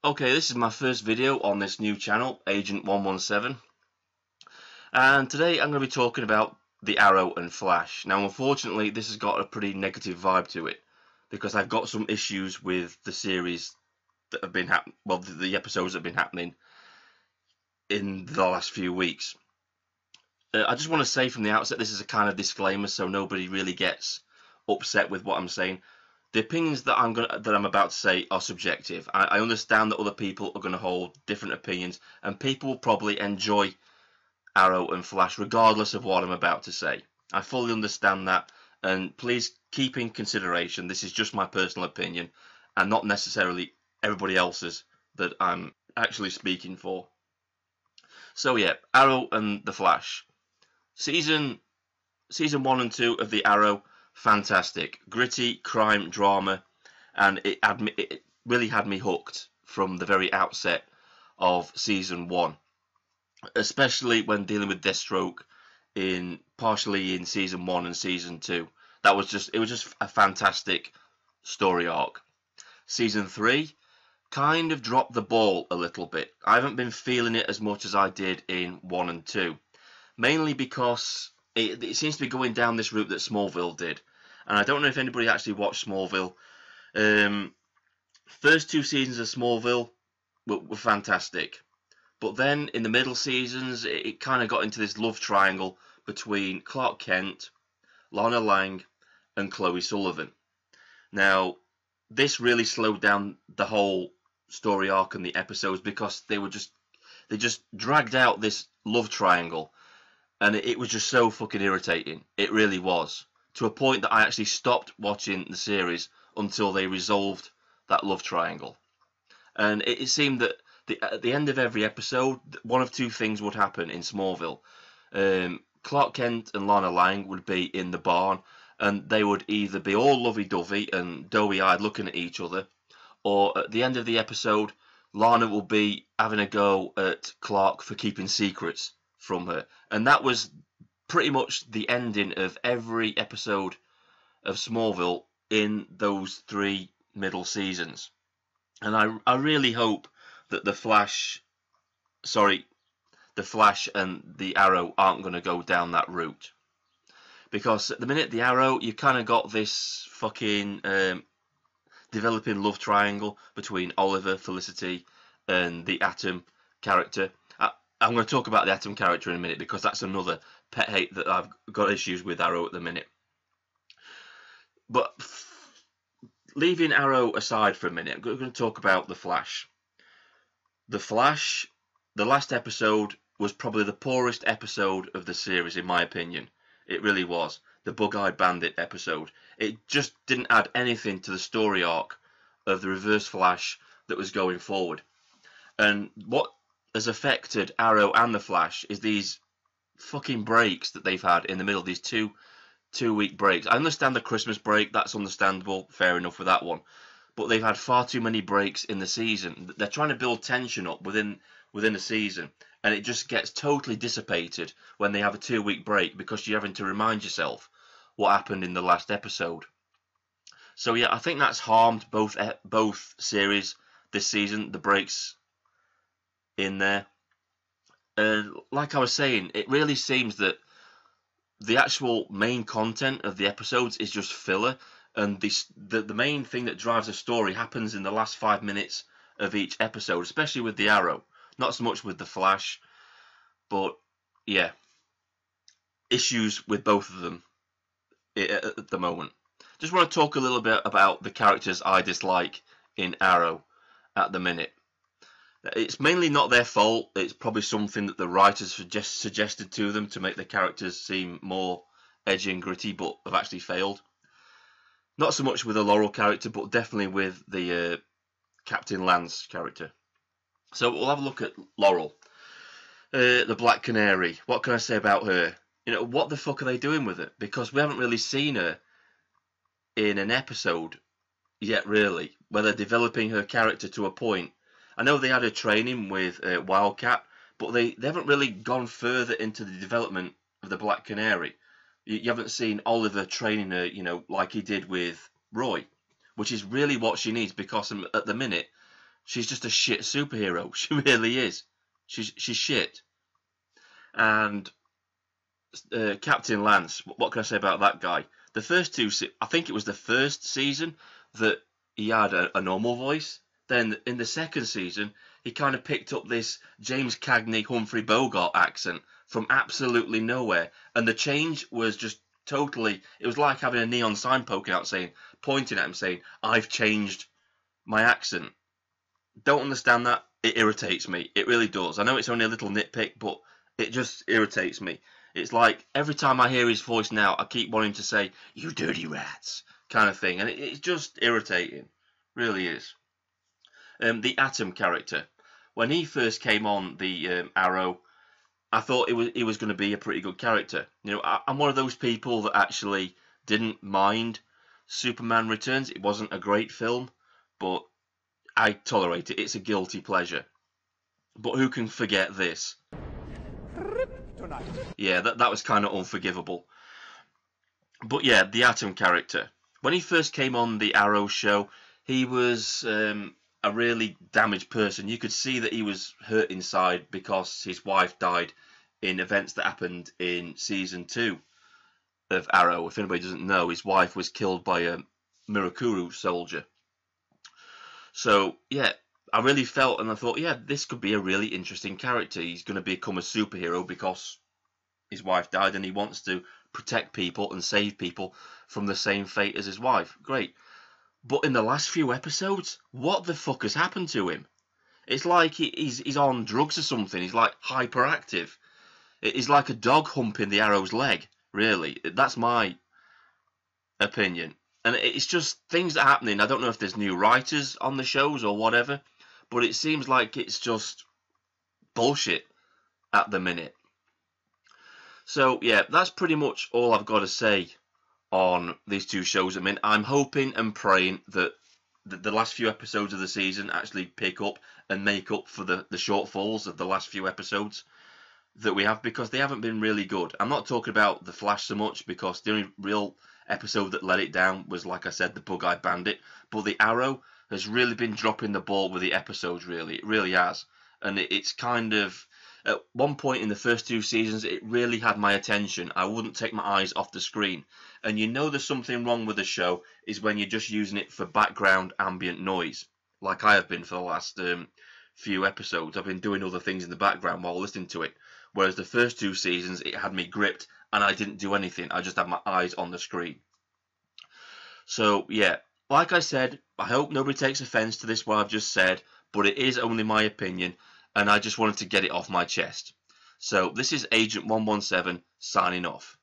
Okay, this is my first video on this new channel, Agent 117, and today I'm going to be talking about the Arrow and Flash. Now, unfortunately, this has got a pretty negative vibe to it because I've got some issues with the series that have been the episodes that have been happening in the last few weeks. I just want to say from the outset, this is a kind of disclaimer, so nobody really gets upset with what I'm saying. The opinions that I'm about to say are subjective. I understand that other people are going to hold different opinions, and people will probably enjoy Arrow and Flash regardless of what I'm about to say. I fully understand that, and please keep in consideration this is just my personal opinion and not necessarily everybody else's that I'm actually speaking for. So yeah, Arrow and the Flash. Season 1 and 2 of the Arrow, fantastic, gritty crime drama, and it really had me hooked from the very outset of season 1, especially when dealing with Deathstroke partially in season 1 and season 2. It was just a fantastic story arc. Season 3 kind of dropped the ball a little bit. I haven't been feeling it as much as I did in 1 and 2. Mainly because it seems to be going down this route that Smallville did. And I don't know if anybody actually watched Smallville. First 2 seasons of Smallville were fantastic. But then in the middle seasons, it kind of got into this love triangle between Clark Kent, Lana Lang, and Chloe Sullivan. Now, this really slowed down the whole story arc and the episodes because they just dragged out this love triangle. And it was just so fucking irritating. It really was. To a point that I actually stopped watching the series until they resolved that love triangle. And it seemed that at the end of every episode, one of two things would happen in Smallville. Clark Kent and Lana Lang would be in the barn, and they would either be all lovey-dovey and doughy-eyed looking at each other, or at the end of the episode, Lana will be having a go at Clark for keeping secrets from her. And that was pretty much the ending of every episode of Smallville in those 3 middle seasons. And I really hope that the Flash and the Arrow aren't going to go down that route. Because at the minute, the Arrow, you kind of got this fucking developing love triangle between Oliver, Felicity, and the Atom character. I'm going to talk about the Atom character in a minute because that's another pet hate that I've got issues with Arrow at the minute. But leaving Arrow aside for a minute, I'm going to talk about the Flash. The Flash, the last episode was probably the poorest episode of the series, in my opinion. It really was. The Bug-Eyed Bandit episode. It just didn't add anything to the story arc of the Reverse Flash that was going forward. And what has affected Arrow and the Flash is these fucking breaks that they've had in the middle, these two-week breaks. I understand the Christmas break, that's understandable, fair enough with that one. But they've had far too many breaks in the season. They're trying to build tension up within a season, and it just gets totally dissipated when they have a 2-week break because you're having to remind yourself what happened in the last episode. So yeah, I think that's harmed both series this season, the breaks in there. Like I was saying, it really seems that the actual main content of the episodes is just filler, and the main thing that drives the story happens in the last 5 minutes of each episode, especially with the Arrow. Not so much with the Flash, but yeah, issues with both of them at the moment. Just want to talk a little bit about the characters I dislike in Arrow at the minute. It's mainly not their fault. It's probably something that the writers suggested to them to make the characters seem more edgy and gritty, but have actually failed. Not so much with the Laurel character, but definitely with the Captain Lance character. So we'll have a look at Laurel, the Black Canary. What can I say about her? You know, what the fuck are they doing with it? Because we haven't really seen her in an episode yet, really, where they're developing her character to a point. I know they had her training with Wildcat, but they haven't really gone further into the development of the Black Canary. You haven't seen Oliver training her, like he did with Roy, which is really what she needs because at the minute she's just a shit superhero. She really is. She's shit. And Captain Lance, what can I say about that guy? The first two, I think it was the first season that he had a normal voice. Then in the second season, he kind of picked up this James Cagney, Humphrey Bogart accent from absolutely nowhere. And the change was just totally, it was like having a neon sign poking out pointing at him saying, I've changed my accent. Don't understand that. It irritates me. It really does. I know it's only a little nitpick, but it just irritates me. It's like every time I hear his voice now, I keep wanting to say, you dirty rats, kind of thing. And it's just irritating. Really is. The Atom character. When he first came on the Arrow, I thought he was going to be a pretty good character. You know, I'm one of those people that actually didn't mind Superman Returns. It wasn't a great film, but I tolerate it. It's a guilty pleasure. But who can forget this? Yeah, that was kind of unforgivable. But yeah, the Atom character. When he first came on the Arrow show, he was a really damaged person. You could see that he was hurt inside because his wife died in events that happened in season 2 of Arrow. If anybody doesn't know, his wife was killed by a Mirakuru soldier. So yeah, I really felt and I thought, yeah, this could be a really interesting character. He's going to become a superhero because his wife died and he wants to protect people and save people from the same fate as his wife. Great. But in the last few episodes, what the fuck has happened to him? It's like he's on drugs or something. He's like hyperactive. He's like a dog humping the Arrow's leg, really. That's my opinion. And it's just things that are happening. I don't know if there's new writers on the shows or whatever, but it seems like it's just bullshit at the minute. So, yeah, that's pretty much all I've got to say on these two shows. I mean, I'm hoping and praying that the last few episodes of the season actually pick up and make up for the shortfalls of the last few episodes that we have, because they haven't been really good. I'm not talking about The Flash so much, because the only real episode that let it down was, like I said, the Bug-Eyed Bandit. But the Arrow has really been dropping the ball with the episodes, really. It really has. And it's kind of... At one point in the first 2 seasons, it really had my attention. I wouldn't take my eyes off the screen. And you know there's something wrong with the show is when you're just using it for background ambient noise, like I have been for the last few episodes. I've been doing other things in the background while listening to it. Whereas the first 2 seasons, it had me gripped and I didn't do anything. I just had my eyes on the screen. So, yeah, like I said, I hope nobody takes offence to this, what I've just said, but it is only my opinion. And I just wanted to get it off my chest. So this is Agent 117 signing off.